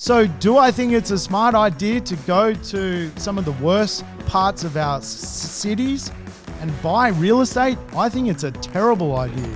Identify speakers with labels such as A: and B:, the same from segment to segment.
A: So do I think it's a smart idea to go to some of the worst parts of our cities and buy real estate? I think it's a terrible idea.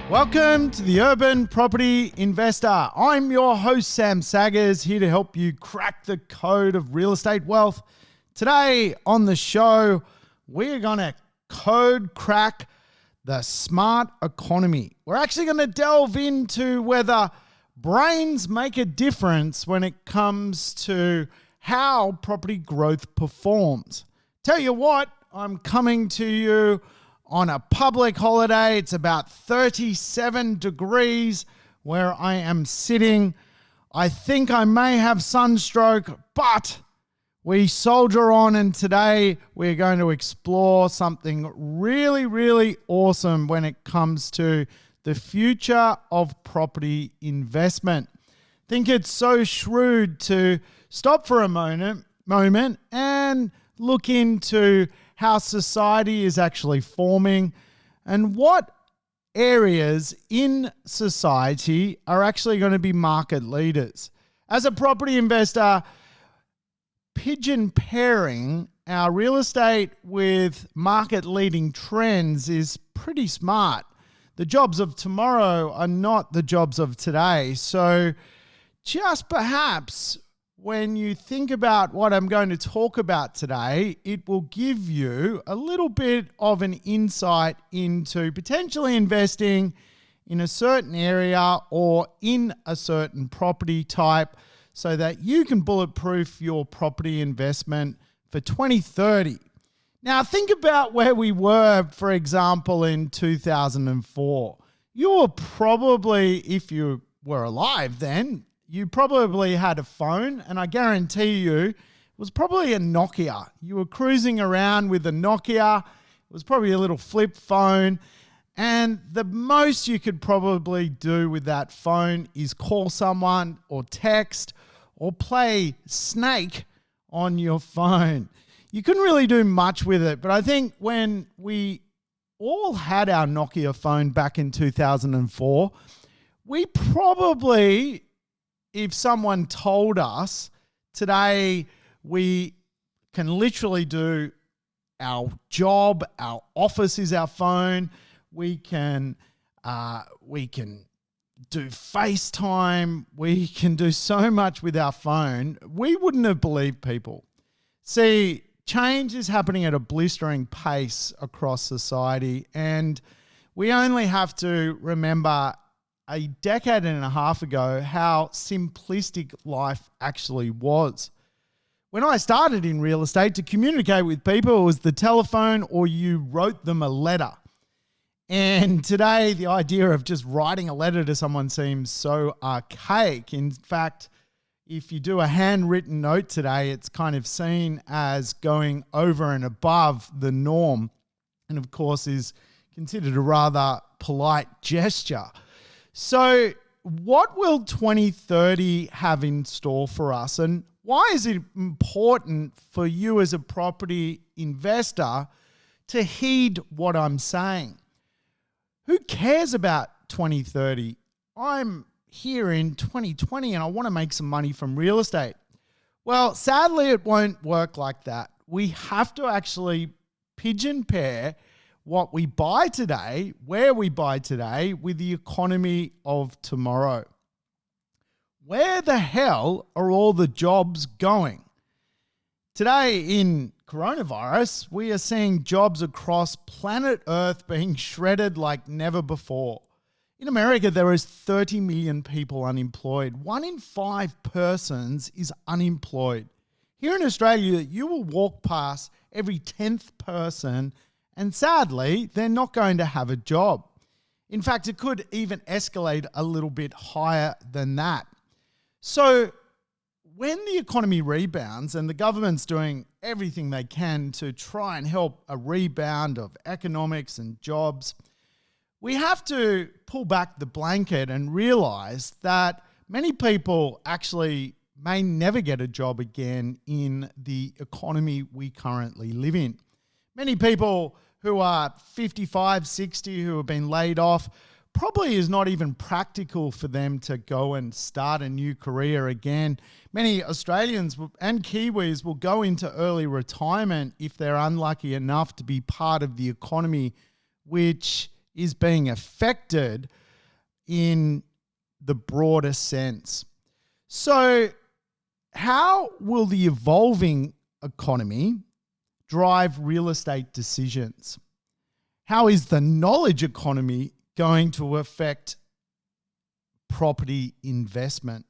A: Welcome to the Urban Property Investor. I'm your host, Sam Saggers, here to help you crack the code of real estate wealth. Today on the show, we're going to code crack the smart economy. We're actually going to delve into whether brains make a difference when it comes to how property growth performs. Tell you what, I'm coming to you on a public holiday. It's about 37 degrees where I am sitting. I think I may have sunstroke, but we soldier on, and today we're going to explore something really awesome when it comes to the future of property investment. I think it's so shrewd to stop for a moment and look into how society is actually forming and what areas in society are actually going to be market leaders. As a property investor, pigeon pairing our real estate with market leading trends is pretty smart. The jobs of tomorrow are not the jobs of today. So just perhaps when you think about what I'm going to talk about today, it will give you a little bit of an insight into potentially investing in a certain area or in a certain property type so that you can bulletproof your property investment for 2030. Now, think about where we were, for example, in 2004. You were probably, if you were alive then, you probably had a phone, and I guarantee you it was probably a Nokia. You were cruising around with a Nokia. It was probably a little flip phone. And the most you could probably do with that phone is call someone or text or play Snake on your phone. You couldn't really do much with it. But I think when we all had our Nokia phone back in 2004, we probably, if someone told us today we can literally do our job, our office is our phone, we can do FaceTime, we can do so much with our phone, we wouldn't have believed people. See, change is happening at a blistering pace across society, and we only have to remember a decade and a half ago how simplistic life actually was. When I started in real estate, to communicate with people, it was the telephone or you wrote them a letter. And today, the idea of just writing a letter to someone seems so archaic. In fact, if you do a handwritten note today, it's kind of seen as going over and above the norm, and of course is considered a rather polite gesture. So what will 2030 have in store for us, and why is it important for you as a property investor to heed what I'm saying? Who cares about 2030? I'm here in 2020 and I want to make some money from real estate. Well, sadly, it won't work like that. We have to actually pigeon pair what we buy today, where we buy today, with the economy of tomorrow. Where the hell are all the jobs going? Today in coronavirus, we are seeing jobs across planet Earth being shredded like never before. In America, there is 30 million people unemployed. 1 in 5 persons is unemployed. Here in Australia, you will walk past every 10th person, and sadly, they're not going to have a job. In fact, it could even escalate a little bit higher than that. So when the economy rebounds, and the government's doing everything they can to try and help a rebound of economics and jobs, we have to pull back the blanket and realize that many people actually may never get a job again in the economy we currently live in. Many people who are 55, 60, who have been laid off, probably is not even practical for them to go and start a new career again. Many Australians and Kiwis will go into early retirement if they're unlucky enough to be part of the economy which is being affected in the broader sense. So how will the evolving economy drive real estate decisions? How is the knowledge economy going to affect property investment?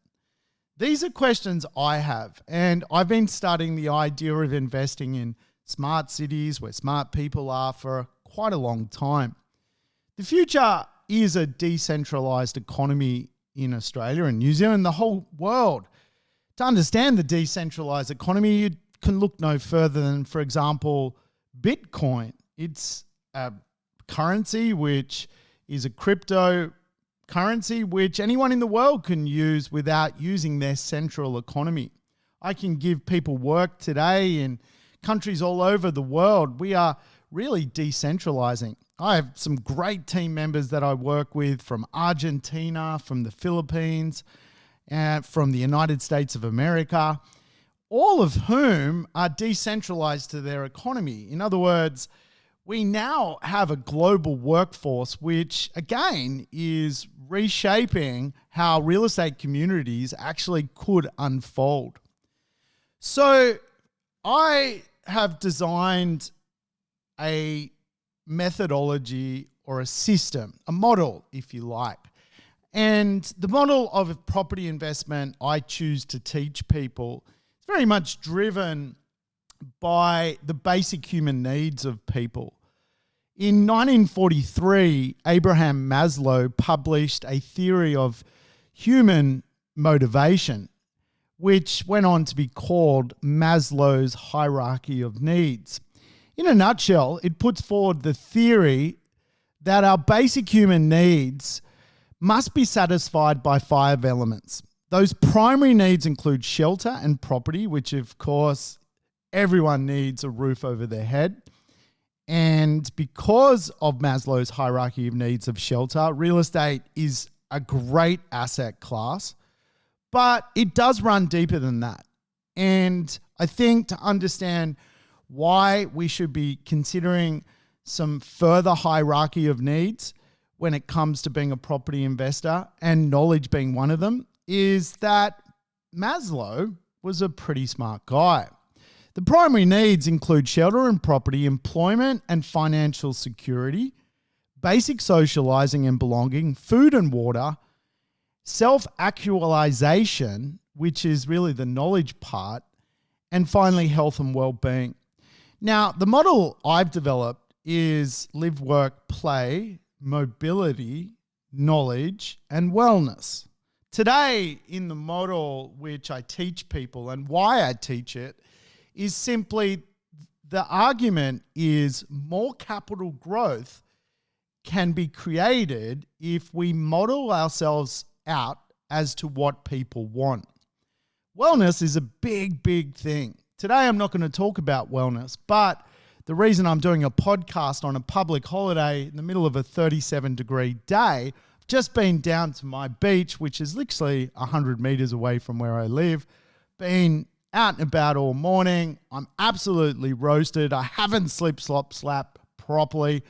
A: These are questions I have, and I've been studying the idea of investing in smart cities where smart people are for quite a long time. The future is a decentralized economy in Australia and New Zealand, the whole world. To understand the decentralized economy, you can look no further than, for example, Bitcoin. It's a currency which is a cryptocurrency which anyone in the world can use without using their central economy. I can give people work today in countries all over the world. We are really decentralizing. I have some great team members that I work with from Argentina, from the Philippines, and from the United States of America, all of whom are decentralized to their economy. In other words, we now have a global workforce, which again is reshaping how real estate communities actually could unfold. So I have designed a methodology or a system, a model, if you like. And the model of property investment I choose to teach people is very much driven by the basic human needs of people. In 1943, Abraham Maslow published a theory of human motivation, which went on to be called Maslow's hierarchy of needs. In a nutshell, it puts forward the theory that our basic human needs must be satisfied by 5 elements. Those primary needs include shelter and property, which of course everyone needs a roof over their head. And because of Maslow's hierarchy of needs of shelter, real estate is a great asset class, but it does run deeper than that. And I think to understand why we should be considering some further hierarchy of needs when it comes to being a property investor, and knowledge being one of them, is that Maslow was a pretty smart guy. The primary needs include shelter and property, employment and financial security, basic socializing and belonging, food and water, self-actualization, which is really the knowledge part, and finally health and well-being. Now, the model I've developed is live, work, play, mobility, knowledge, and wellness. Today, in the model which I teach people and why I teach it, is simply the argument is more capital growth can be created if we model ourselves out as to what people want. Wellness is a big, big thing. Today, I'm not going to talk about wellness, but the reason I'm doing a podcast on a public holiday in the middle of a 37-degree day, I've just been down to my beach, which is literally 100 meters away from where I live, been out and about all morning. I'm absolutely roasted. I haven't slap properly,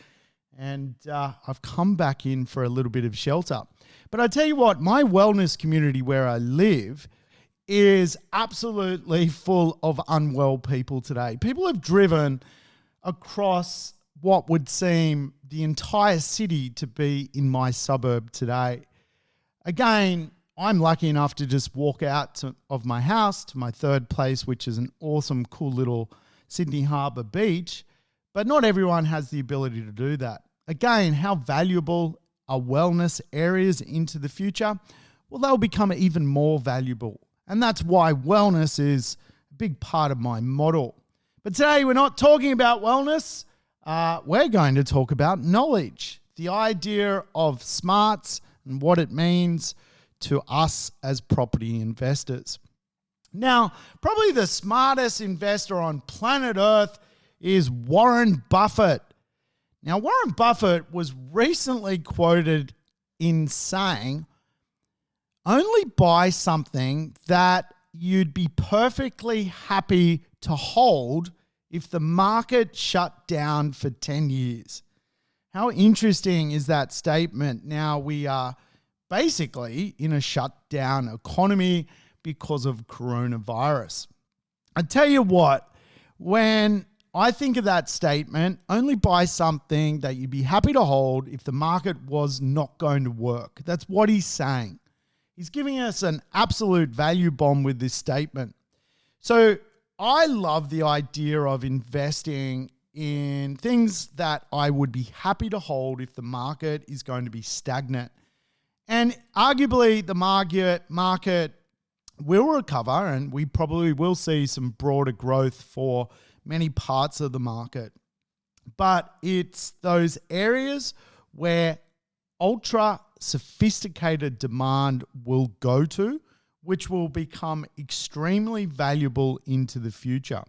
A: and I've come back in for a little bit of shelter. But I tell you what, my wellness community where I live is absolutely full of unwell people today. People have driven across what would seem the entire city to be in my suburb today. Again, I'm lucky enough to just walk out of my house to my third place, which is an awesome, cool little Sydney Harbour beach. But not everyone has the ability to do that. Again, how valuable are wellness areas into the future? Well, they'll become even more valuable. And that's why wellness is a big part of my model. But today we're not talking about wellness. We're going to talk about knowledge, the idea of smarts and what it means to us as property investors. Now, probably the smartest investor on planet Earth is Warren Buffett. Now, Warren Buffett was recently quoted in saying, only buy something that you'd be perfectly happy to hold if the market shut down for 10 years. How interesting is that statement? Now, we are basically in a shutdown economy because of coronavirus. I tell you what, when I think of that statement, only buy something that you'd be happy to hold if the market was not going to work. That's what he's saying. He's giving us an absolute value bomb with this statement. So I love the idea of investing in things that I would be happy to hold if the market is going to be stagnant. And arguably the market will recover, and we probably will see some broader growth for many parts of the market. But it's those areas where ultra sophisticated demand will go to, which will become extremely valuable into the future.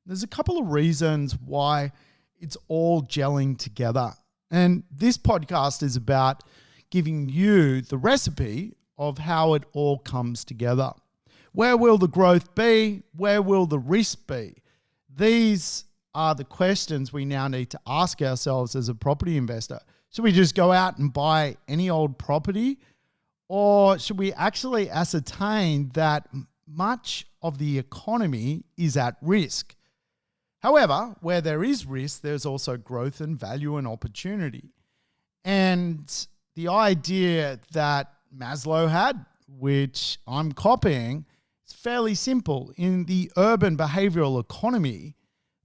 A: There's a couple of reasons why it's all gelling together. And this podcast is about giving you the recipe of how it all comes together. Where will the growth be? Where will the risk be? These are the questions we now need to ask ourselves as a property investor. Should we just go out and buy any old property? Or should we actually ascertain that much of the economy is at risk? However, where there is risk, there's also growth and value and opportunity. And the idea that Maslow had, which I'm copying, is fairly simple. In the urban behavioral economy,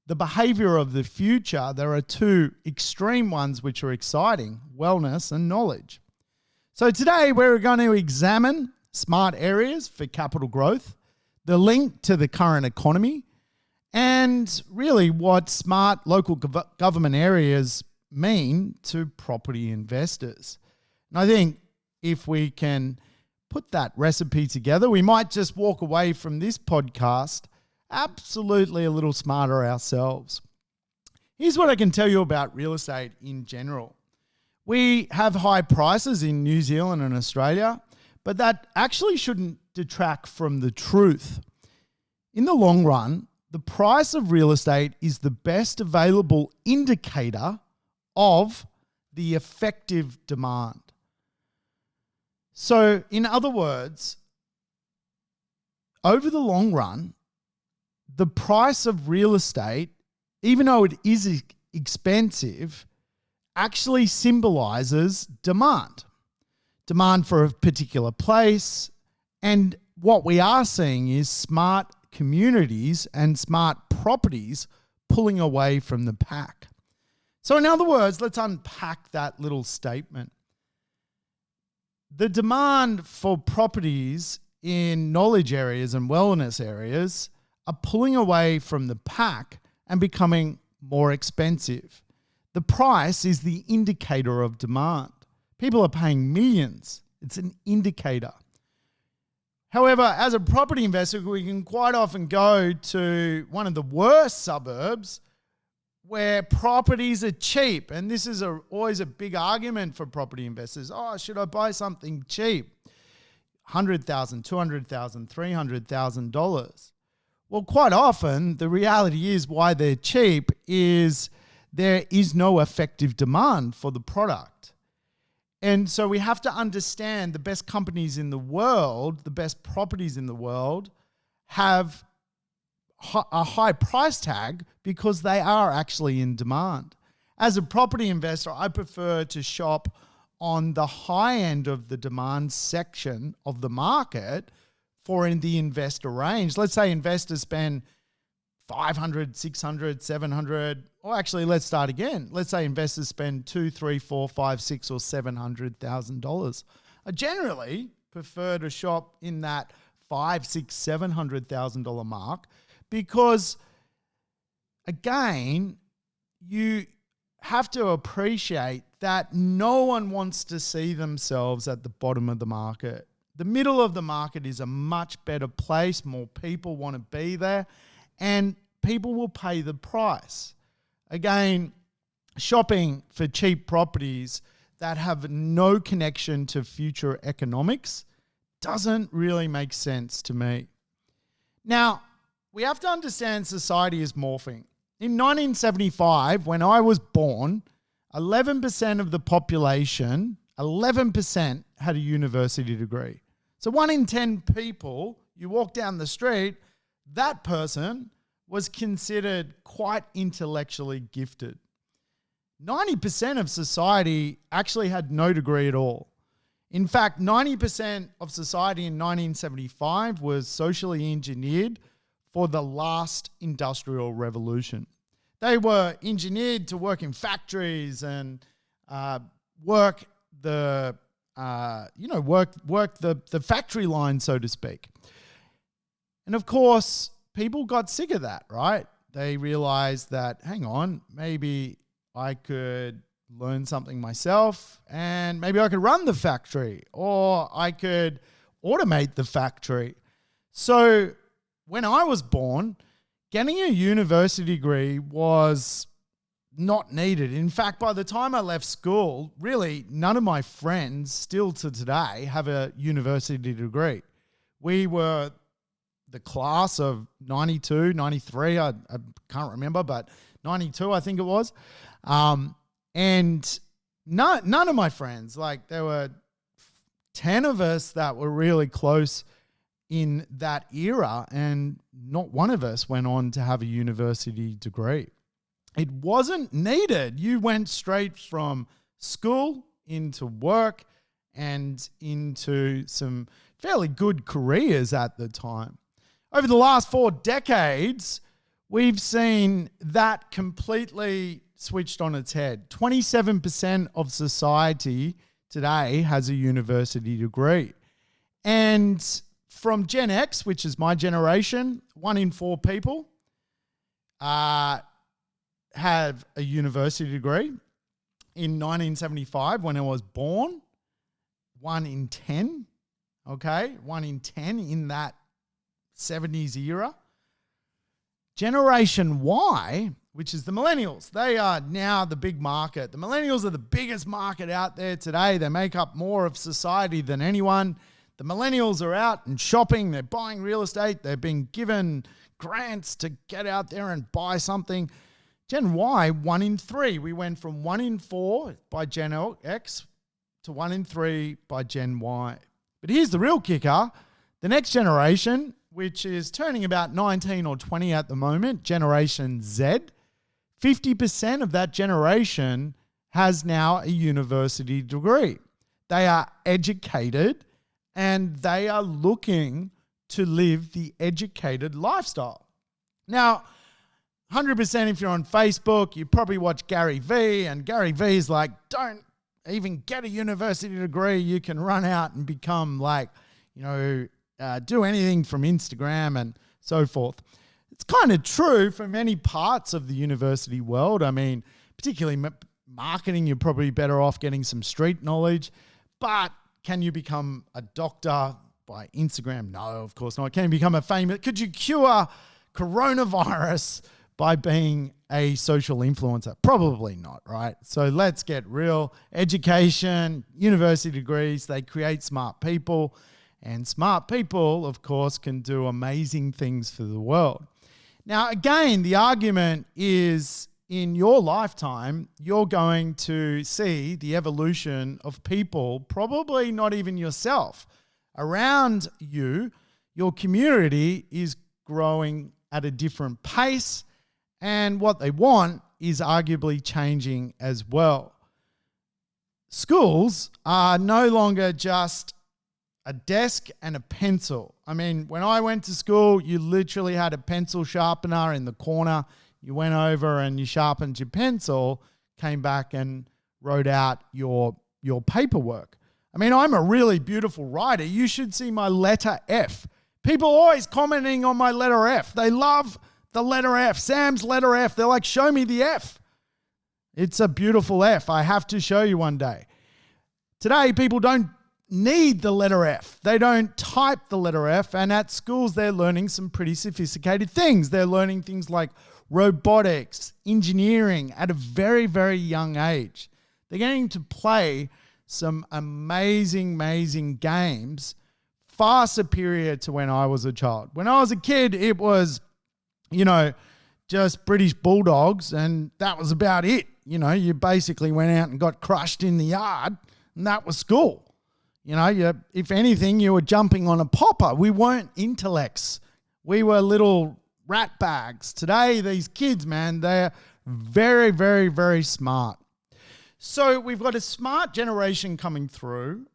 A: the behavior of the future, there are two extreme ones which are exciting: wellness and knowledge. So today we're going to examine smart areas for capital growth, the link to the current economy, and really what smart local government areas mean to property investors. And I think if we can put that recipe together, we might just walk away from this podcast absolutely a little smarter ourselves. Here's what I can tell you about real estate in general. We have high prices in New Zealand and Australia, but that actually shouldn't detract from the truth. In the long run, the price of real estate is the best available indicator of the effective demand. So, in other words, over the long run, the price of real estate, even though it is expensive, actually symbolizes demand. Demand for a particular place. And what we are seeing is smart communities and smart properties pulling away from the pack. So in other words, let's unpack that little statement. The demand for properties in knowledge areas and wellness areas are pulling away from the pack and becoming more expensive. The price is the indicator of demand. People are paying millions. It's an indicator. However, as a property investor, we can quite often go to one of the worst suburbs where properties are cheap. And this is always a big argument for property investors. Oh, should I buy something cheap? $100,000, $200,000, $300,000. Well, quite often, the reality is why they're cheap is there is no effective demand for the product. And so we have to understand the best companies in the world, the best properties in the world, have a high price tag because they are actually in demand. As a property investor, I prefer to shop on the high end of the demand section of the market for in the investor range. Let's say investors spend $500, $600, $700, or actually let's start again. Let's say investors spend $200,000, $300,000, $400,000, $500,000, $600,000, $700,000. I generally prefer to shop in that $500,000, $600,000, $700,000 mark because, again, you have to appreciate that no one wants to see themselves at the bottom of the market. The middle of the market is a much better place. More people want to be there, and people will pay the price. Again, shopping for cheap properties that have no connection to future economics doesn't really make sense to me. Now, we have to understand society is morphing. In 1975, when I was born, 11% of the population, 11% had a university degree. So 1 in 10 people, you walk down the street, that person was considered quite intellectually gifted. 90% of society actually had no degree at all. In fact, 90% of society in 1975 was socially engineered for the last industrial revolution. They were engineered to work in factories and work the factory line, so to speak. And of course, people got sick of that, right? They realized that, hang on, maybe I could learn something myself and maybe I could run the factory or I could automate the factory. So when I was born, getting a university degree was not needed. In fact, by the time I left school, really none of my friends still to today have a university degree. We were the class of 92, 93, I can't remember, but 92 I think it was. And none of my friends, like there were 10 of us that were really close in that era, and not one of us went on to have a university degree. It wasn't needed. You went straight from school into work and into some fairly good careers at the time. Over the last 4 decades, we've seen that completely switched on its head. 27% of society today has a university degree. And from Gen X, which is my generation, 1 in 4 people have a university degree. In 1975, when I was born, 1 in 10, okay? 1 in 10 in that 70s era. Generation Y, which is the millennials, they are now the big market. The millennials are the biggest market out there today. They make up more of society than anyone. The millennials are out and shopping. They're buying real estate. They're being given grants to get out there and buy something. Gen Y, 1 in 3. We went from 1 in 4 by Gen X to 1 in 3 by Gen Y. But here's the real kicker. The next generation, which is turning about 19 or 20 at the moment, Generation Z, 50% of that generation has now a university degree. They are educated and they are looking to live the educated lifestyle. Now, 100% if you're on Facebook, you probably watch Gary Vee, and Gary Vee is like, don't even get a university degree. You can run out and become like, do anything from Instagram and so forth. It's kind of true for many parts of the university world. I mean, particularly marketing, you're probably better off getting some street knowledge. But can you become a doctor by Instagram? No, of course not. Can you become could you cure coronavirus by being a social influencer? Probably not, right? So let's get real. Education, university degrees, they create smart people. And smart people, of course, can do amazing things for the world. Now, again, the argument is in your lifetime, you're going to see the evolution of people, probably not even yourself. Around you, your community is growing at a different pace, and what they want is arguably changing as well. Schools are no longer just a desk and a pencil. I mean, when I went to school, you literally had a pencil sharpener in the corner. You went over and you sharpened your pencil, came back and wrote out your paperwork. I mean, I'm a really beautiful writer. You should see my letter F. People always commenting on my letter F. They love the letter F, Sam's letter F. They're like, show me the F. It's a beautiful F. I have to show you one day. Today, people don't need the letter F. They don't type the letter F. And at schools, they're learning some pretty sophisticated things. They're learning things like robotics, engineering at a very, very young age. They're getting to play some amazing, amazing games, far superior to when I was a child. When I was a kid, it was, just British Bulldogs, and that was about it. You basically went out and got crushed in the yard, and that was school. If anything, you were jumping on a popper. We weren't intellects. We were little rat bags. Today, these kids, man, they're very, very, very smart. So we've got a smart generation coming through.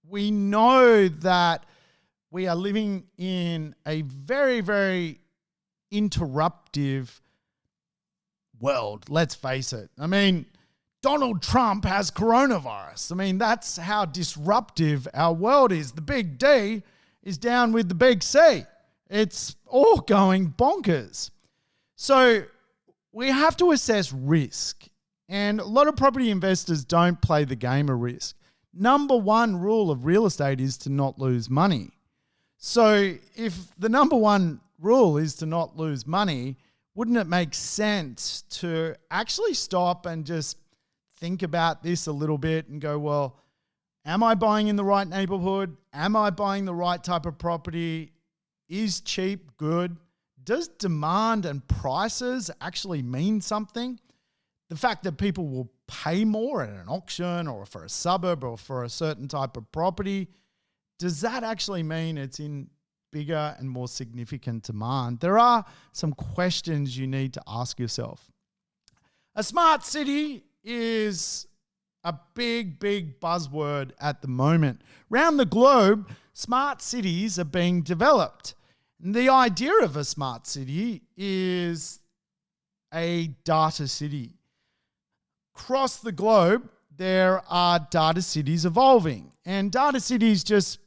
A: We know that we are living in a very, very interruptive world. Let's face it. Donald Trump has coronavirus. That's how disruptive our world is. The big D is down with the big C. It's all going bonkers. So we have to assess risk. And a lot of property investors don't play the game of risk. Number one rule of real estate is to not lose money. So if the number one rule is to not lose money, wouldn't it make sense to actually stop and just think about this a little bit and go, well, am I buying in the right neighborhood? Am I buying the right type of property? Is cheap good? Does demand and prices actually mean something? The fact that people will pay more at an auction or for a suburb or for a certain type of property, does that actually mean it's in bigger and more significant demand? There are some questions you need to ask yourself. A smart city is a big, big buzzword at the moment. Around the globe, smart cities are being developed. And the idea of a smart city is a data city. Across the globe, there are data cities evolving. And data cities just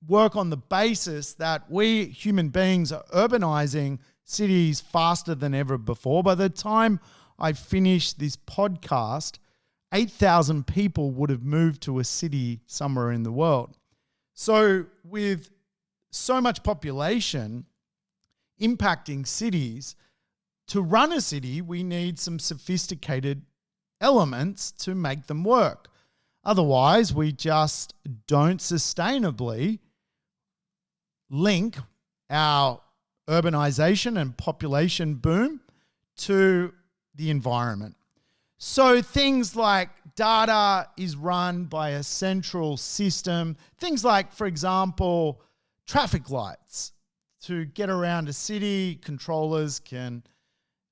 A: work on the basis that we human beings are urbanizing cities faster than ever before. By the time I finish this podcast, 8,000 people would have moved to a city somewhere in the world. So with so much population impacting cities, to run a city, we need some sophisticated elements to make them work. Otherwise, we just don't sustainably link our urbanization and population boom to the environment. So things like data is run by a central system. Things like, for example, traffic lights. To get around a city, controllers can,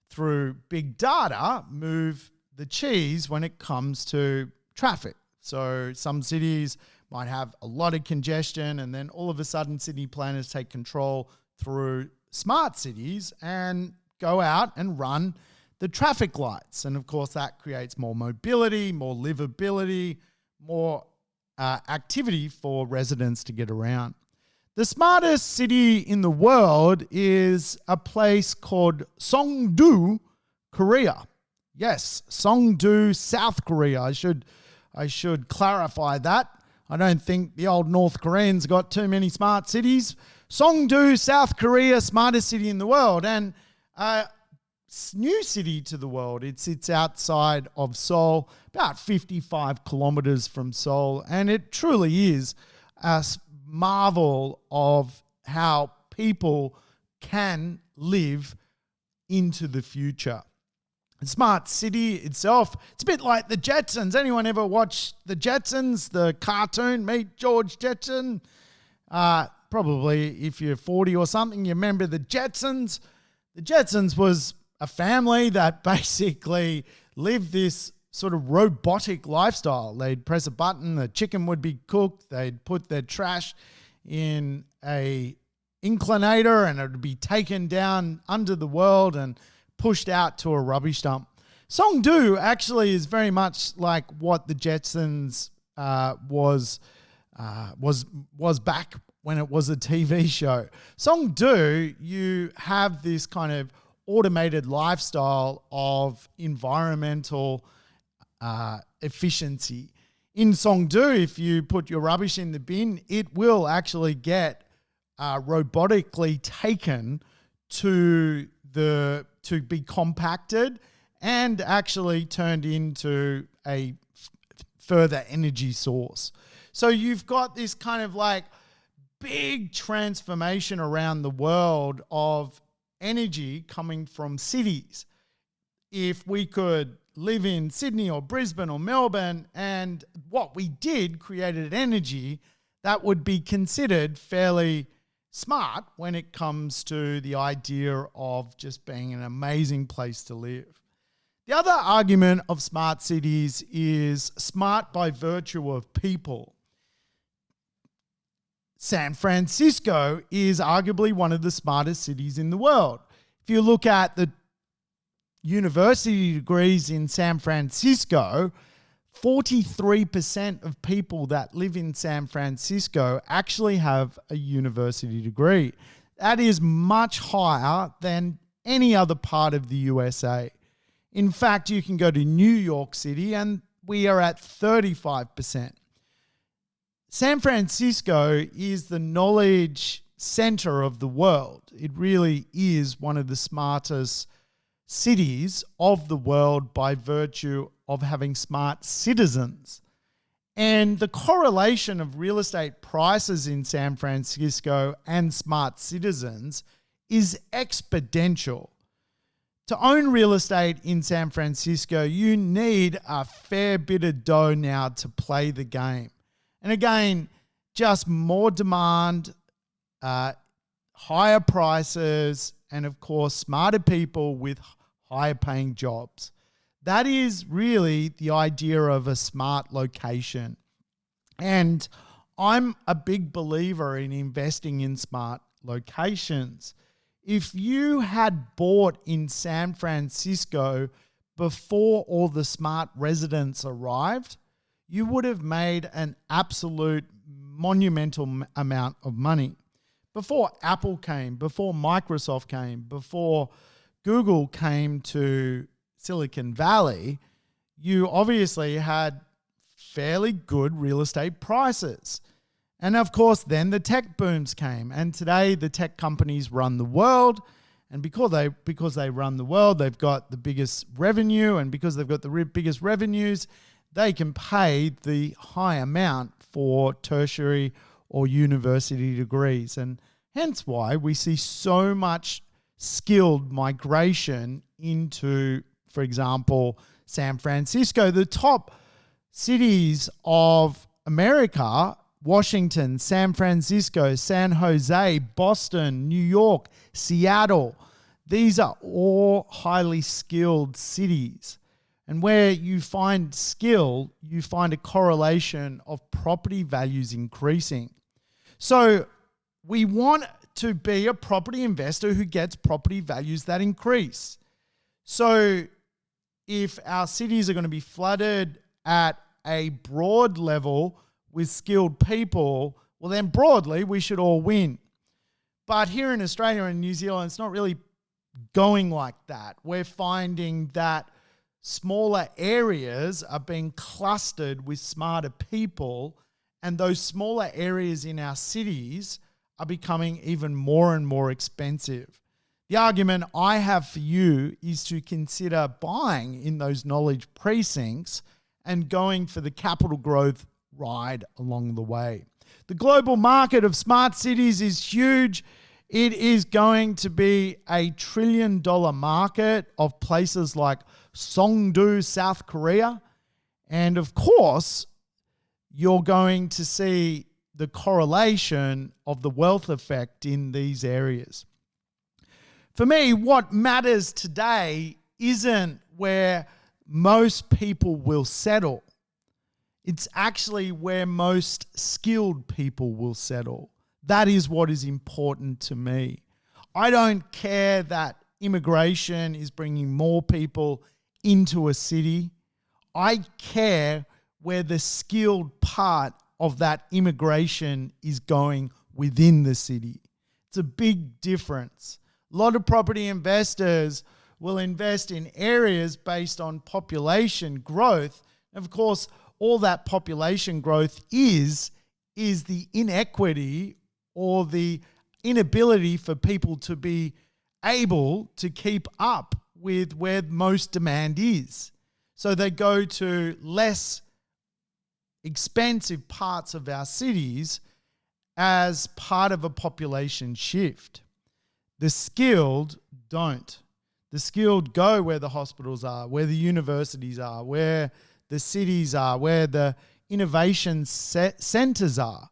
A: through big data, move the cheese when it comes to traffic. So some cities might have a lot of congestion, and then all of a sudden city planners take control through smart cities and go out and run the traffic lights. And of course that creates more mobility, more livability, more activity for residents to get around. The smartest city in the world is a place called Songdo, Korea. Yes, Songdo, South Korea. I should clarify that. I don't think the old North Koreans got too many smart cities. Songdo, South Korea, smartest city in the world. And new city to the world. It sits outside of Seoul, about 55 kilometers from Seoul. And it truly is a marvel of how people can live into the future. The smart city itself, it's a bit like the Jetsons. Anyone ever watch the Jetsons, the cartoon, Meet George Jetson? Probably if you're 40 or something, you remember the Jetsons. The Jetsons was a family that basically lived this sort of robotic lifestyle. They'd press a button, the chicken would be cooked, they'd put their trash in a inclinator and it would be taken down under the world and pushed out to a rubbish dump. Songdo actually is very much like what the Jetsons was back when it was a TV show. Songdo, you have this kind of automated lifestyle of environmental efficiency. In Songdo, if you put your rubbish in the bin, it will actually get robotically taken to be compacted and actually turned into a further energy source. So you've got this kind of like big transformation around the world of energy coming from cities. If we could live in Sydney or Brisbane or Melbourne and what we did created energy, that would be considered fairly smart when it comes to the idea of just being an amazing place to live. The other argument of smart cities is smart by virtue of people. San Francisco is arguably one of the smartest cities in the world. If you look at the university degrees in San Francisco, 43% of people that live in San Francisco actually have a university degree. That is much higher than any other part of the USA. In fact, you can go to New York City and we are at 35%. San Francisco is the knowledge center of the world. It really is one of the smartest cities of the world by virtue of having smart citizens. And the correlation of real estate prices in San Francisco and smart citizens is exponential. To own real estate in San Francisco, you need a fair bit of dough now to play the game. And again, just more demand, higher prices, and of course, smarter people with higher paying jobs. That is really the idea of a smart location. And I'm a big believer in investing in smart locations. If you had bought in San Francisco before all the smart residents arrived, you would have made an absolute monumental amount of money. Before Apple came, before Microsoft came, before Google came to Silicon Valley, you obviously had fairly good real estate prices. And of course, then the tech booms came. And today the tech companies run the world. And because they run the world, they've got the biggest revenue. And because they've got the biggest revenues, they can pay the high amount for tertiary or university degrees. And hence why we see so much skilled migration into, for example, San Francisco. The top cities of America, Washington, San Francisco, San Jose, Boston, New York, Seattle, these are all highly skilled cities. And where you find skill, you find a correlation of property values increasing. So we want to be a property investor who gets property values that increase. So if our cities are going to be flooded at a broad level with skilled people, well then broadly we should all win. But here in Australia and New Zealand, it's not really going like that. We're finding that smaller areas are being clustered with smarter people, and those smaller areas in our cities are becoming even more and more expensive. The argument I have for you is to consider buying in those knowledge precincts and going for the capital growth ride along the way. The global market of smart cities is huge. It is going to be a $1 trillion market of places like Songdo, South Korea. And of course, you're going to see the correlation of the wealth effect in these areas. For me, what matters today isn't where most people will settle. It's actually where most skilled people will settle. That is what is important to me. I don't care that immigration is bringing more people into a city. I care where the skilled part of that immigration is going within the city. It's a big difference. A lot of property investors will invest in areas based on population growth. Of course, all that population growth is the inequity or the inability for people to be able to keep up with where most demand is. So they go to less expensive parts of our cities as part of a population shift. The skilled don't. The skilled go where the hospitals are, where the universities are, where the cities are, where the innovation centers are.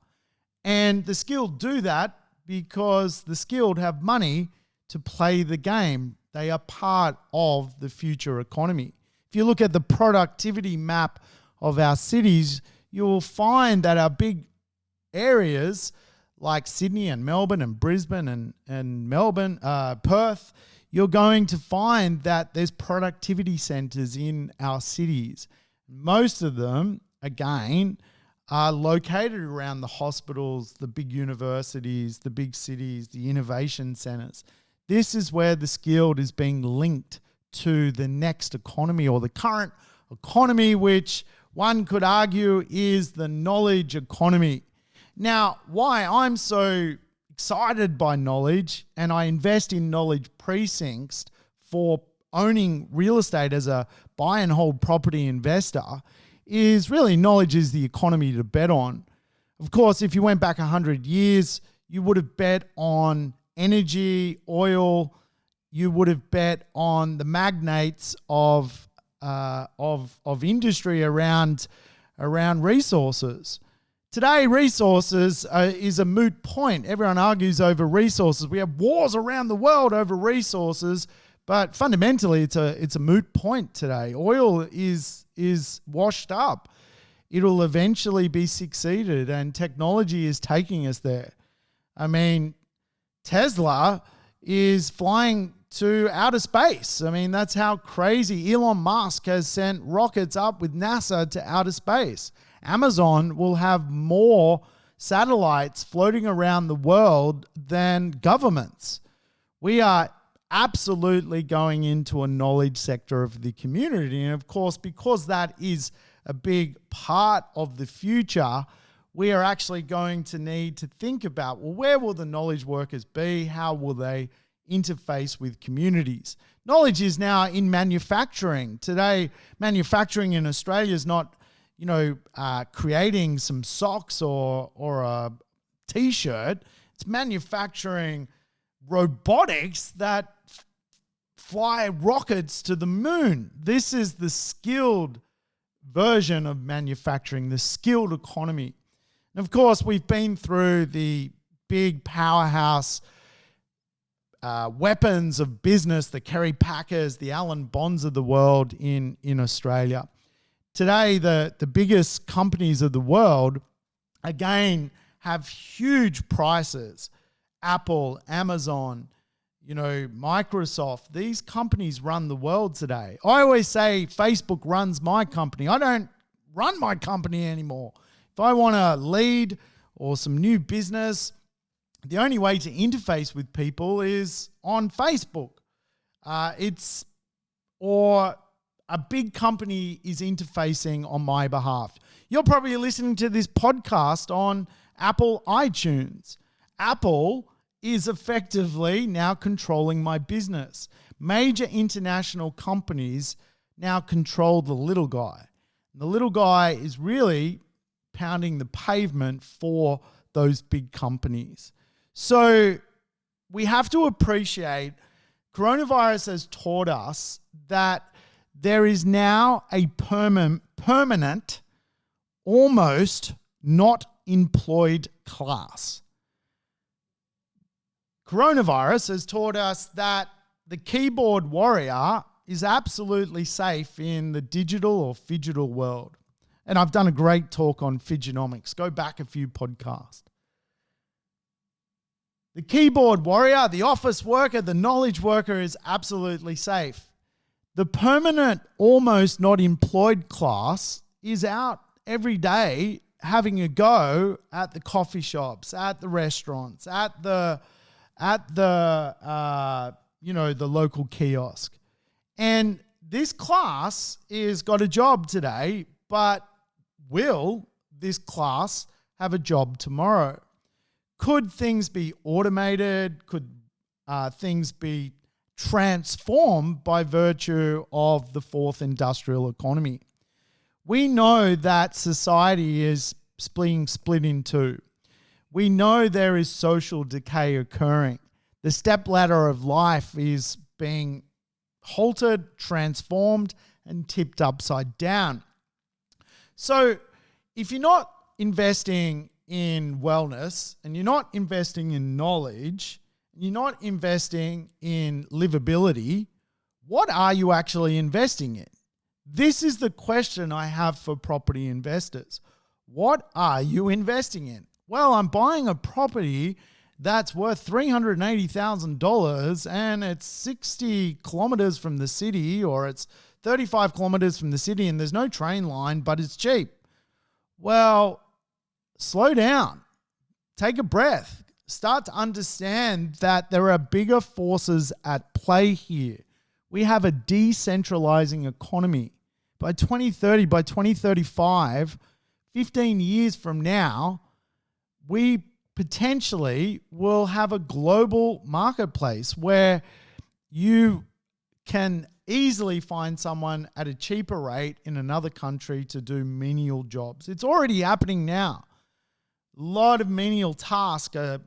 A: And the skilled do that because the skilled have money to play the game. They are part of the future economy. If you look at the productivity map of our cities, you will find that our big areas like Sydney and Melbourne and Brisbane and Melbourne, Perth, you're going to find that there's productivity centres in our cities. Most of them, again, are located around the hospitals, the big universities, the big cities, the innovation centres. This is where the skilled is being linked to the next economy or the current economy, which one could argue is the knowledge economy. Now, why I'm so excited by knowledge and I invest in knowledge precincts for owning real estate as a buy and hold property investor is really knowledge is the economy to bet on. Of course, if you went back 100 years, you would have bet on energy, oil, you would have bet on the magnates of industry around resources. Today, resources is a moot point. Everyone argues over resources. We have wars around the world over resources, but fundamentally, it's a moot point today. Oil is washed up. It'll eventually be succeeded, and technology is taking us there. I mean, Tesla is flying to outer space. I mean, that's how crazy. Elon Musk has sent rockets up with NASA to outer space. Amazon will have more satellites floating around the world than governments. We are absolutely going into a knowledge sector of the community. And of course, because that is a big part of the future, we are actually going to need to think about, well, where will the knowledge workers be? How will they interface with communities? Knowledge is now in manufacturing. Today, manufacturing in Australia is not creating some socks or a t-shirt. It's manufacturing robotics that fly rockets to the moon. This is the skilled version of manufacturing, the skilled economy. And of course, we've been through the big powerhouse weapons of business, the Kerry Packers, the Allen Bonds of the world in Australia. Today, the biggest companies of the world, again, have huge prices. Apple, Amazon, Microsoft, these companies run the world today. I always say Facebook runs my company. I don't run my company anymore. If I want to lead or some new business, the only way to interface with people is on Facebook. Or a big company is interfacing on my behalf. You're probably listening to this podcast on Apple iTunes. Apple is effectively now controlling my business. Major international companies now control the little guy. And the little guy is really pounding the pavement for those big companies. So we have to appreciate coronavirus has taught us that there is now a permanent, almost not employed class. Coronavirus has taught us that the keyboard warrior is absolutely safe in the digital or phygital world. And I've done a great talk on Phyginomics. Go back a few podcasts. The keyboard warrior, the office worker, the knowledge worker is absolutely safe. The permanent, almost not employed class is out every day having a go at the coffee shops, at the restaurants, at the local kiosk. And this class is got a job today, but will this class have a job tomorrow? Could things be automated? Could things be transformed by virtue of the fourth industrial economy? We know that society is being split in two. We know there is social decay occurring. The stepladder of life is being halted, transformed, and tipped upside down. So if you're not investing in wellness and you're not investing in knowledge, you're not investing in livability, what are you actually investing in? This is the question I have for property investors. What are you investing in? Well, I'm buying a property that's worth $380,000 and it's 60 kilometers from the city, or it's 35 kilometers from the city, and there's no train line, but it's cheap. Well, slow down. Take a breath. Start to understand that there are bigger forces at play here. We have a decentralizing economy. By 2030, by 2035, 15 years from now, we potentially will have a global marketplace where you can easily find someone at a cheaper rate in another country to do menial jobs. It's already happening now. A lot of menial tasks are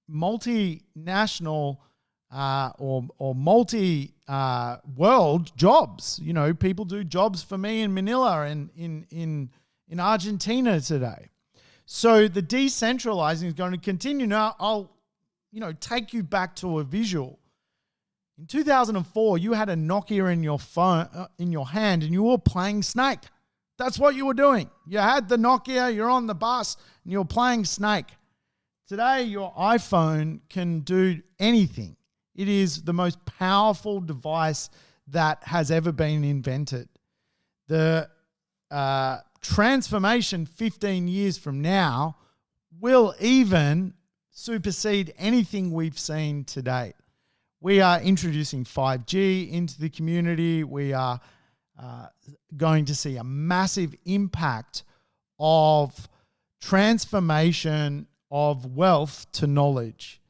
A: multinational or multi-world jobs. You know, people do jobs for me in Manila and in Argentina today. So the decentralizing is going to continue. Now, I'll take you back to a visual. In 2004, you had a Nokia in your phone, in your hand, and you were playing Snake. That's what you were doing. You had the Nokia, you're on the bus, and you're playing Snake. Today, your iPhone can do anything. It is the most powerful device that has ever been invented. The transformation 15 years from now will even supersede anything we've seen today. We are introducing 5G into the community. We are going to see a massive impact of transformation of wealth to knowledge.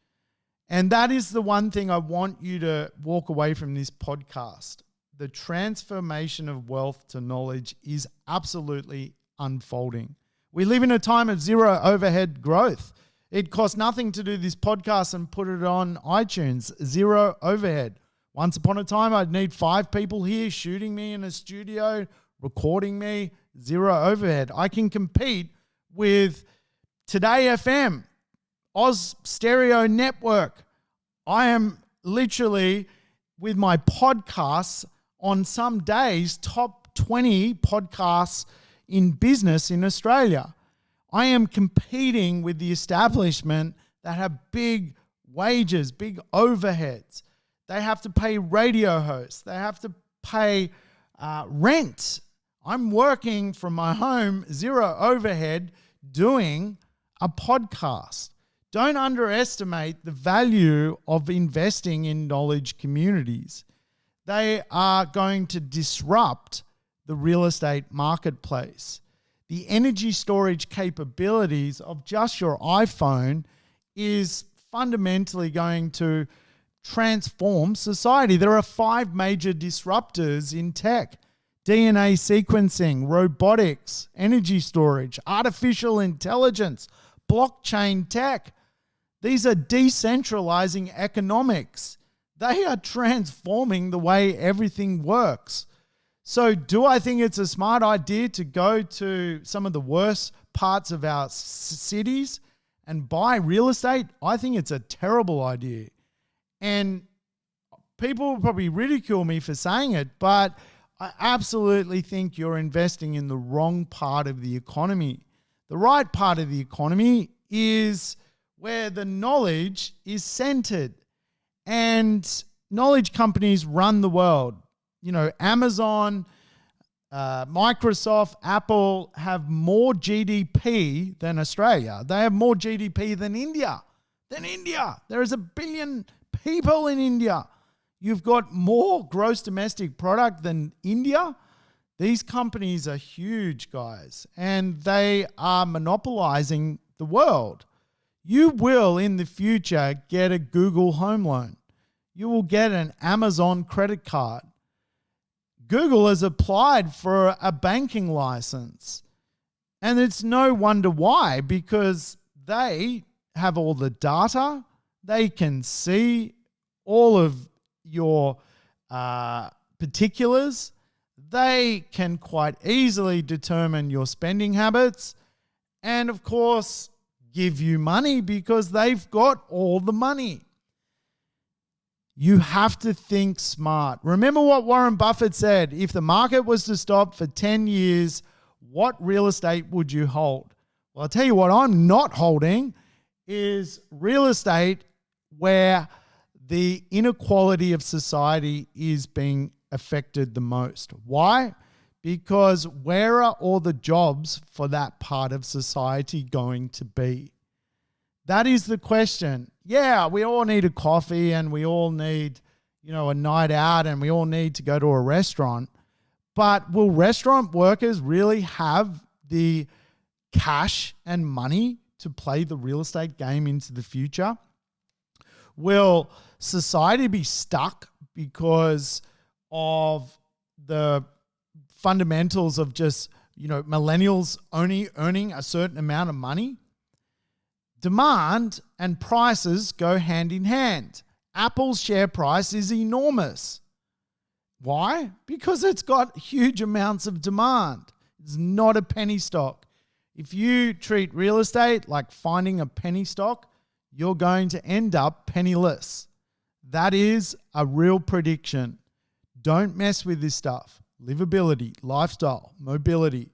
A: And that is the one thing I want you to walk away from this podcast. The transformation of wealth to knowledge is absolutely unfolding. We live in a time of zero overhead growth. It costs nothing to do this podcast and put it on iTunes. Zero overhead. Once upon a time, I'd need 5 people here shooting me in a studio, recording me. Zero overhead. I can compete with Today FM, Oz Stereo Network. I am literally, with my podcasts, on some days, top 20 podcasts in business in Australia. I am competing with the establishment that have big wages, big overheads. They have to pay radio hosts. They have to pay rent. I'm working from my home, zero overhead, doing a podcast. Don't underestimate the value of investing in knowledge communities. They are going to disrupt the real estate marketplace. The energy storage capabilities of just your iPhone is fundamentally going to transform society. There are 5 major disruptors in tech: DNA sequencing, robotics, energy storage, artificial intelligence, blockchain tech. These are decentralizing economics. They are transforming the way everything works. So do I think it's a smart idea to go to some of the worst parts of our cities and buy real estate? I think it's a terrible idea. And people will probably ridicule me for saying it, but I absolutely think you're investing in the wrong part of the economy. The right part of the economy is where the knowledge is centered, and knowledge companies run the world. You know, Amazon, Microsoft, Apple have more GDP than Australia. They have more GDP than India. There is 1 billion people in India. You've got more gross domestic product than India. These companies are huge, guys, and they are monopolizing the world. You will, in the future, get a Google home loan. You will get an Amazon credit card. Google has applied for a banking license. And it's no wonder why, because they have all the data. They can see all of your particulars. They can quite easily determine your spending habits and, of course, give you money because they've got all the money. You have to think smart. Remember what Warren Buffett said, if the market was to stop for 10 years, what real estate would you hold? Well, I'll tell you what I'm not holding is real estate where the inequality of society is being affected the most. Why? Because where are all the jobs for that part of society going to be? That is the question. Yeah, we all need a coffee and we all need, a night out and we all need to go to a restaurant. But will restaurant workers really have the cash and money to play the real estate game into the future? Will society be stuck because of the fundamentals of just, millennials only earning a certain amount of money? Demand and prices go hand in hand. Apple's share price is enormous. Why? Because it's got huge amounts of demand. It's not a penny stock. If you treat real estate like finding a penny stock, you're going to end up penniless. That is a real prediction. Don't mess with this stuff. Livability, lifestyle, mobility,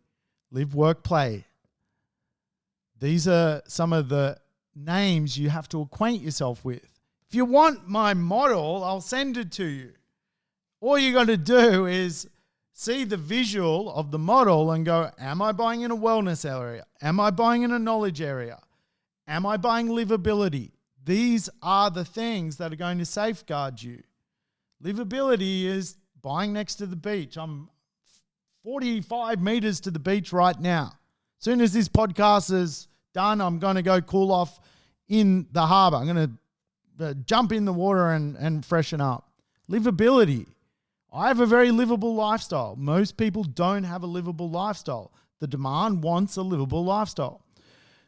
A: live, work, play. These are some of the names you have to acquaint yourself with. If you want my model, I'll send it to you. All you got to do is see the visual of the model and go, am I buying in a wellness area? Am I buying in a knowledge area? Am I buying livability? These are the things that are going to safeguard you. Livability is buying next to the beach. I'm 45 meters to the beach right now. As soon as this podcast is done, I'm going to go cool off in the harbor. I'm going to jump in the water and freshen up. Livability. I have a very livable lifestyle. Most people don't have a livable lifestyle. The demand wants a livable lifestyle.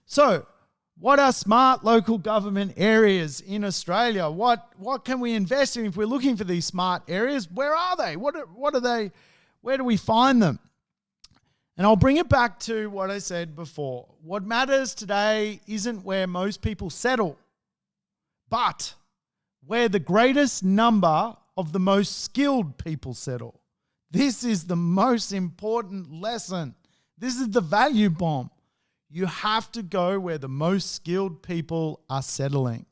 A: So, what are smart local government areas in Australia? What can we invest in if we're looking for these smart areas? Where are they? What are they? Where do we find them? And I'll bring it back to what I said before. What matters today isn't where most people settle, but where the greatest number of the most skilled people settle. This is the most important lesson. This is the value bomb. You have to go where the most skilled people are settling.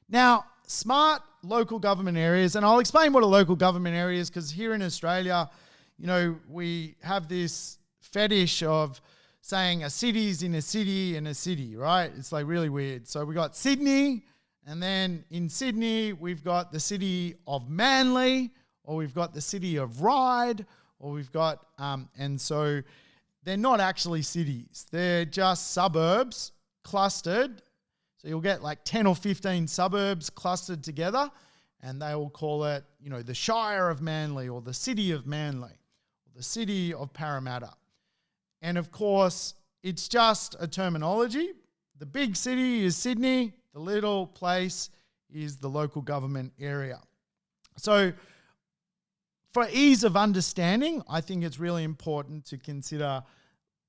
A: Now, smart local government areas, and I'll explain what a local government area is, because here in Australia, we have this fetish of saying a city's in a city, right? It's like really weird. So we got Sydney, and then in Sydney, we've got the city of Manly, or we've got the city of Ryde, or we've got, and so they're not actually cities. They're just suburbs clustered. So you'll get like 10 or 15 suburbs clustered together, and they will call it, the Shire of Manly, or the City of Manly, or the City of Parramatta. And of course, it's just a terminology. The big city is Sydney. The little place is the local government area. So for ease of understanding, I think it's really important to consider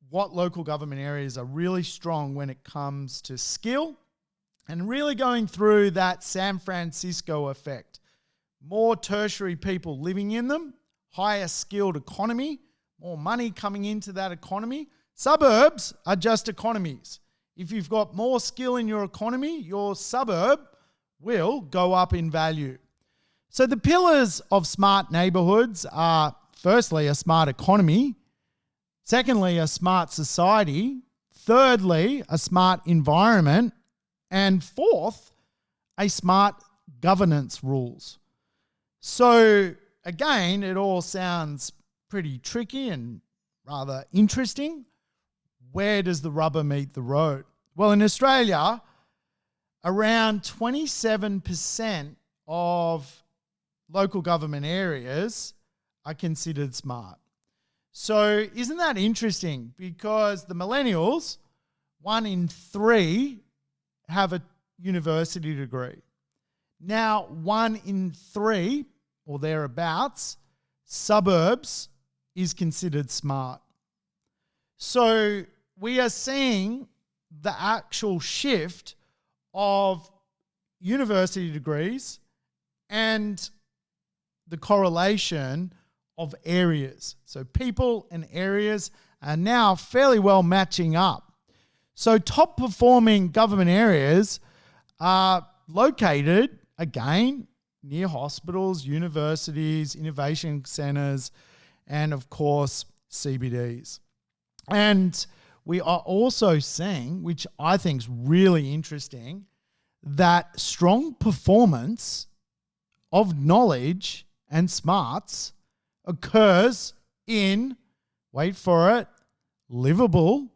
A: what local government areas are really strong when it comes to skill and really going through that San Francisco effect. More tertiary people living in them, higher skilled economy, more money coming into that economy. Suburbs are just economies. If you've got more skill in your economy, your suburb will go up in value. So the pillars of smart neighborhoods are, firstly, a smart economy. Secondly, a smart society. Thirdly, a smart environment. And fourth, a smart governance rules. So again, it all sounds pretty tricky and rather interesting. Where does the rubber meet the road? Well, in Australia, around 27% of local government areas are considered smart. So isn't that interesting? Because the millennials, 1 in 3 have a university degree. Now, 1 in 3 or thereabouts, suburbs is considered smart. So we are seeing the actual shift of university degrees and the correlation of areas. So people and areas are now fairly well matching up. So top performing government areas are located, again, near hospitals, universities, innovation centres, and of course, CBDs. And we are also seeing, which I think is really interesting, that strong performance of knowledge and smarts occurs in, wait for it, livable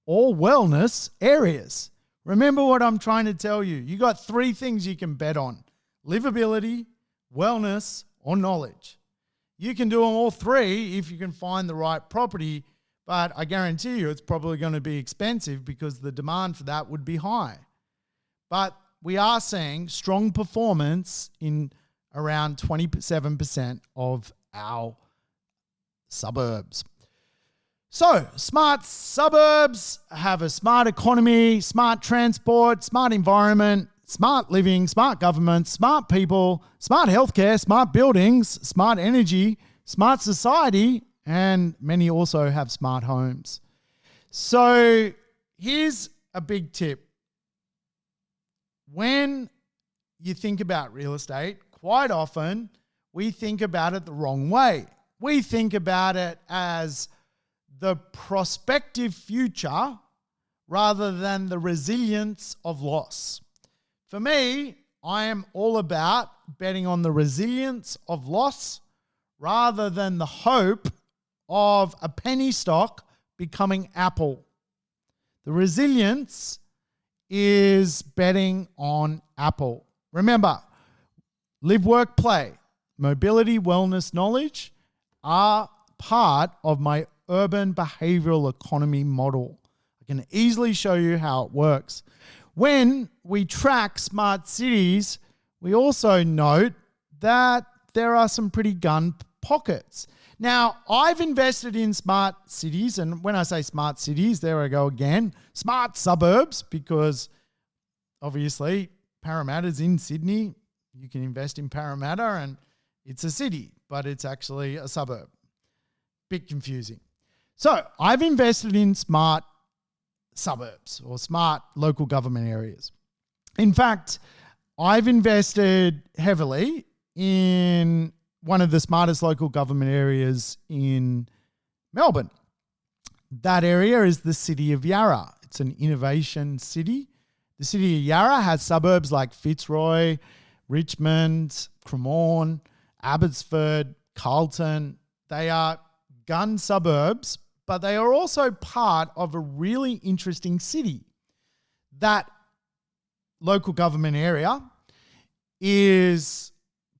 A: or wellness areas. Remember what I'm trying to tell you. You got 3 things you can bet on: livability, wellness, or knowledge. You can do them all 3 if you can find the right property, but I guarantee you it's probably going to be expensive because the demand for that would be high. But we are seeing strong performance in around 27% of our suburbs. So, smart suburbs have a smart economy, smart transport, smart environment, smart living, smart government, smart people, smart healthcare, smart buildings, smart energy, smart society, and many also have smart homes. So, here's a big tip. When you think about real estate, quite often we think about it the wrong way. We think about it as the prospective future rather than the resilience of loss. For me, I am all about betting on the resilience of loss rather than the hope of a penny stock becoming Apple. The resilience is betting on Apple. Remember, live, work, play, mobility, wellness, knowledge are part of my urban behavioral economy model. I can easily show you how it works. When we track smart cities, we also note that there are some pretty gun pockets. Now, I've invested in smart cities, and when I say smart cities, there I go again, smart suburbs, because obviously Parramatta's in Sydney. You can invest in Parramatta and it's a city, but it's actually a suburb. Bit confusing. So I've invested in smart suburbs or smart local government areas. In fact, I've invested heavily in one of the smartest local government areas in Melbourne. That area is the city of Yarra. It's an innovation city. The city of Yarra has suburbs like Fitzroy, Richmond, Cremorne, Abbotsford, Carlton. They are gun suburbs, but they are also part of a really interesting city. That local government area is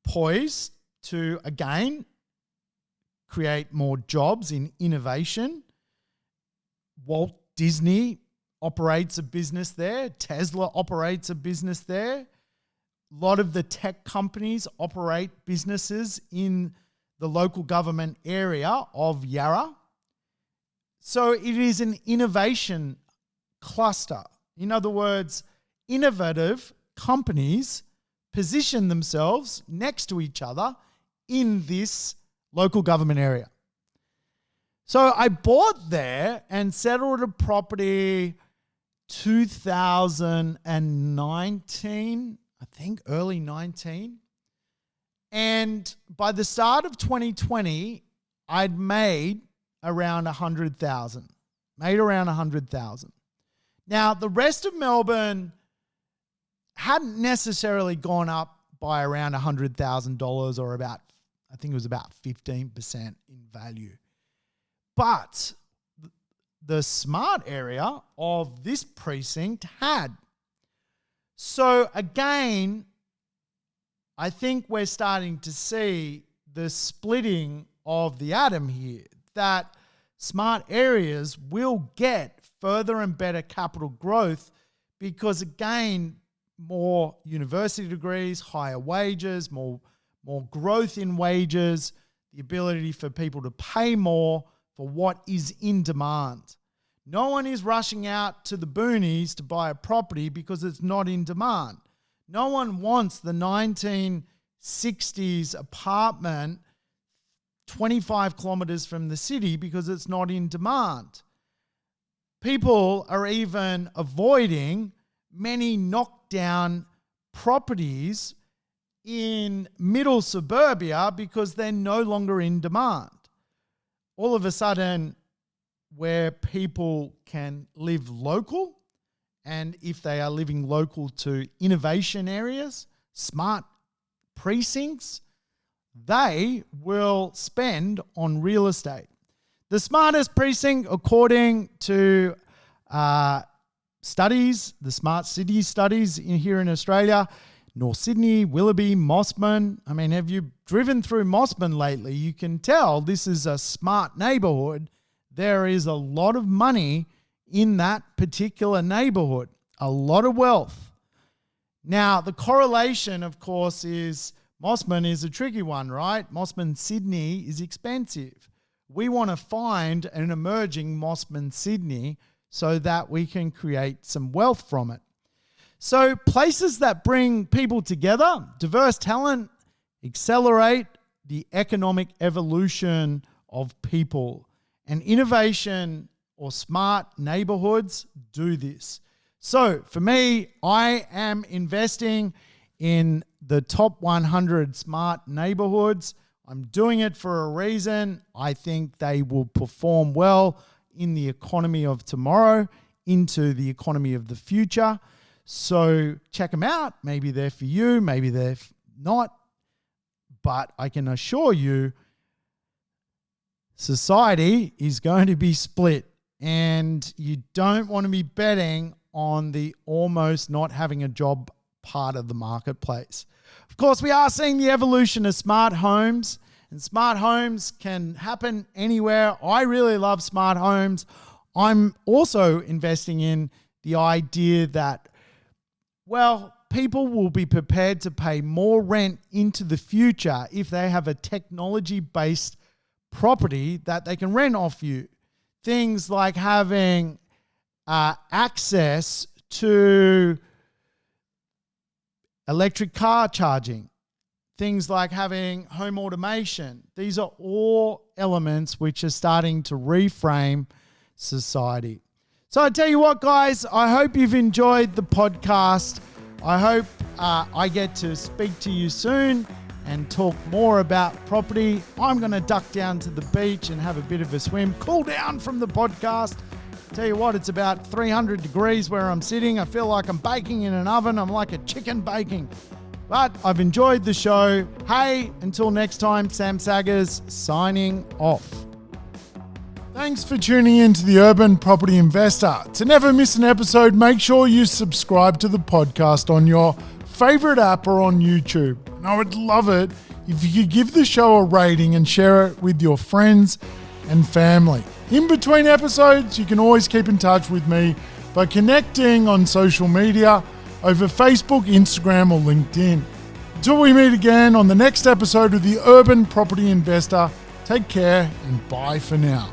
A: poised to, again, create more jobs in innovation. Walt Disney operates a business there. Tesla operates a business there. A lot of the tech companies operate businesses in the local government area of Yarra. So it is an innovation cluster. In other words, innovative companies position themselves next to each other in this local government area. So I bought there and settled a property 2019, I think early 19. And by the start of 2020, I'd made around 100,000. Now, the rest of Melbourne hadn't necessarily gone up by around $100,000 or about I think it was about 15% in value. But the smart area of this precinct had. So again, I think we're starting to see the splitting of the atom here, that smart areas will get further and better capital growth because, again, more university degrees, higher wages, more growth in wages, the ability for people to pay more for what is in demand. No one is rushing out to the boonies to buy a property because it's not in demand. No one wants the 1960s apartment 25 kilometers from the city because it's not in demand. People are even avoiding many knockdown properties in middle suburbia because they're no longer in demand. All of a sudden, where people can live local, and if they are living local to innovation areas, smart precincts, they will spend on real estate. The smartest precinct, according to studies, the smart city studies here in Australia, North Sydney, Willoughby, Mossman. I mean, have you driven through Mossman lately? You can tell this is a smart neighborhood. There is a lot of money in that particular neighborhood, a lot of wealth. Now, the correlation, of course, is Mossman is a tricky one, right? Mossman Sydney is expensive. We want to find an emerging Mossman Sydney so that we can create some wealth from it. So places that bring people together, diverse talent, accelerate the economic evolution of people. And innovation or smart neighborhoods do this. So for me, I am investing in the top 100 smart neighborhoods. I'm doing it for a reason. I think they will perform well in the economy of tomorrow, into the economy of the future. So check them out. Maybe they're for you, maybe they're not. But I can assure you, society is going to be split, and you don't want to be betting on the almost not having a job part of the marketplace. Of course, we are seeing the evolution of smart homes, and smart homes can happen anywhere. I really love smart homes. I'm also investing in the idea that, well, people will be prepared to pay more rent into the future if they have a technology-based property that they can rent off you. Things like having access to electric car charging, things like having home automation. These are all elements which are starting to reframe society. So I tell you what, guys, I hope you've enjoyed the podcast. I hope I get to speak to you soon and talk more about property. I'm going to duck down to the beach and have a bit of a swim, cool down from the podcast. Tell you what, it's about 300 degrees where I'm sitting. I feel like I'm baking in an oven. I'm like a chicken baking. But I've enjoyed the show. Hey, until next time, Sam Saggers signing off. Thanks for tuning in to the Urban Property Investor. To never miss an episode, make sure you subscribe to the podcast on your favorite app or on YouTube. And I would love it if you could give the show a rating and share it with your friends and family. In between episodes, you can always keep in touch with me by connecting on social media over Facebook, Instagram, or LinkedIn. Until we meet again on the next episode of the Urban Property Investor, take care and bye for now.